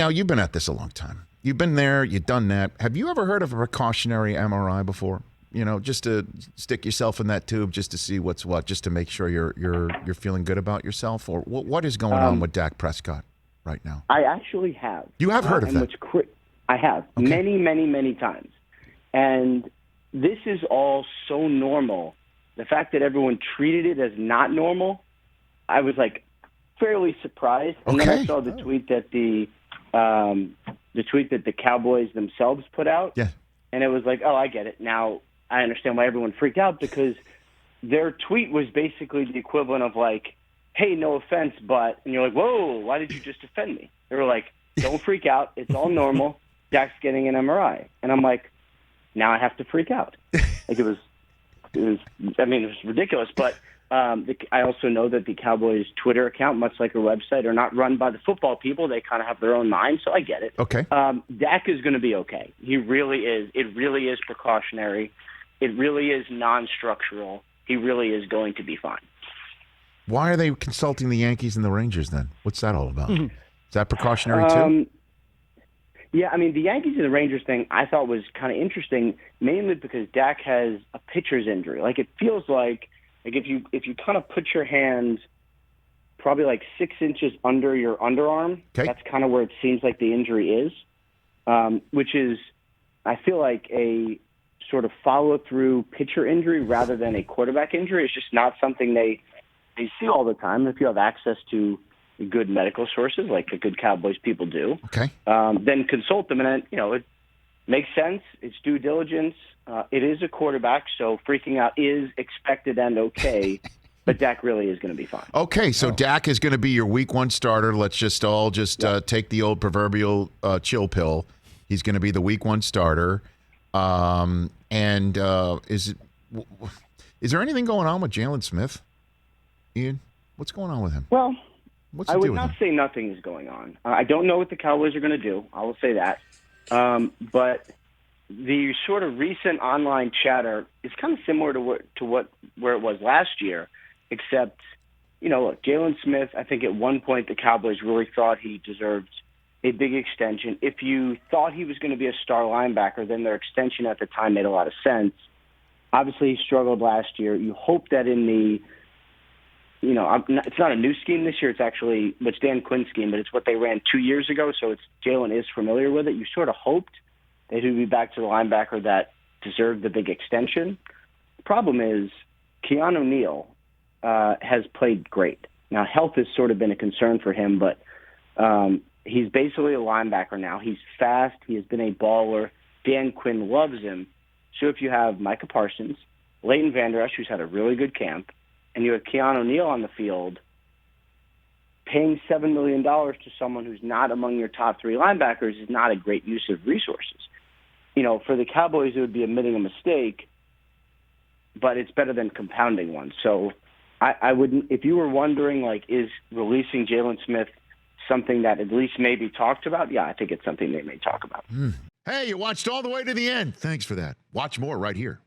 Now, you've been at this a long time. You've been there. You've done that. Have you ever heard of a precautionary MRI before? You know, just to stick yourself in that tube, just to see what's what, just to make sure you're feeling good about yourself, or what is going on with Dak Prescott right now? I actually have. You have heard of that? I have many, many, many times, and this is all so normal. The fact that everyone treated it as not normal, I was like fairly surprised. And then I saw the tweet that the tweet that the Cowboys themselves put out. Yeah. And it was like, oh, I get it. Now I understand why everyone freaked out, because their tweet was basically the equivalent of like, hey, no offense, but, and you're like, whoa, why did you just offend me? They were like, don't freak out. It's all normal. Dak's getting an MRI. And I'm like, now I have to freak out. Like it was ridiculous. But I also know that the Cowboys Twitter account, much like a website, are not run by the football people. They kind of have their own mind, so I get it. Okay. Dak is going to be okay. He really is. It really is precautionary. It really is non-structural. He really is going to be fine. Why are they consulting the Yankees and the Rangers then? What's that all about? Is that precautionary too? Yeah, I mean, the Yankees and the Rangers thing I thought was kind of interesting, mainly because Dak has a pitcher's injury. Like, it feels like if you kind of put your hand probably like 6 inches under your underarm, that's kind of where it seems like the injury is, which is, I feel like, a sort of follow-through pitcher injury rather than a quarterback injury. It's just not something they see all the time. If you have access to good medical sources, like the good Cowboys people do, then consult them. And, it makes sense. It's due diligence. It is a quarterback, so freaking out is expected and okay. But Dak really is going to be fine. Okay, so Dak is going to be your week 1 starter. Let's just all take the old proverbial chill pill. He's going to be the week 1 starter. Is there anything going on with Jalen Smith, Ian? What's going on with him? Well, I would not say nothing is going on. I don't know what the Cowboys are going to do. I will say that. But the sort of recent online chatter is kind of similar to where it was last year, except, look, Jalen Smith, I think at one point the Cowboys really thought he deserved a big extension. If you thought he was going to be a star linebacker, then their extension at the time made a lot of sense. Obviously, he struggled last year. You hope that in the it's not a new scheme this year. It's actually it's Dan Quinn's scheme, but it's what they ran 2 years ago. So Jalen is familiar with it. You sort of hoped that he would be back to the linebacker that deserved the big extension. The problem is Keanu Neal has played great. Now, health has sort of been a concern for him, but he's basically a linebacker now. He's fast. He has been a baller. Dan Quinn loves him. So if you have Micah Parsons, Leighton Vander Esch, who's had a really good camp, and you have Keanu Neal on the field, paying $7 million to someone who's not among your top 3 linebackers is not a great use of resources. For the Cowboys, it would be admitting a mistake, but it's better than compounding one. So I wouldn't, if you were wondering, is releasing Jalen Smith something that at least may be talked about? Yeah, I think it's something they may talk about. Hey, you watched all the way to the end. Thanks for that. Watch more right here.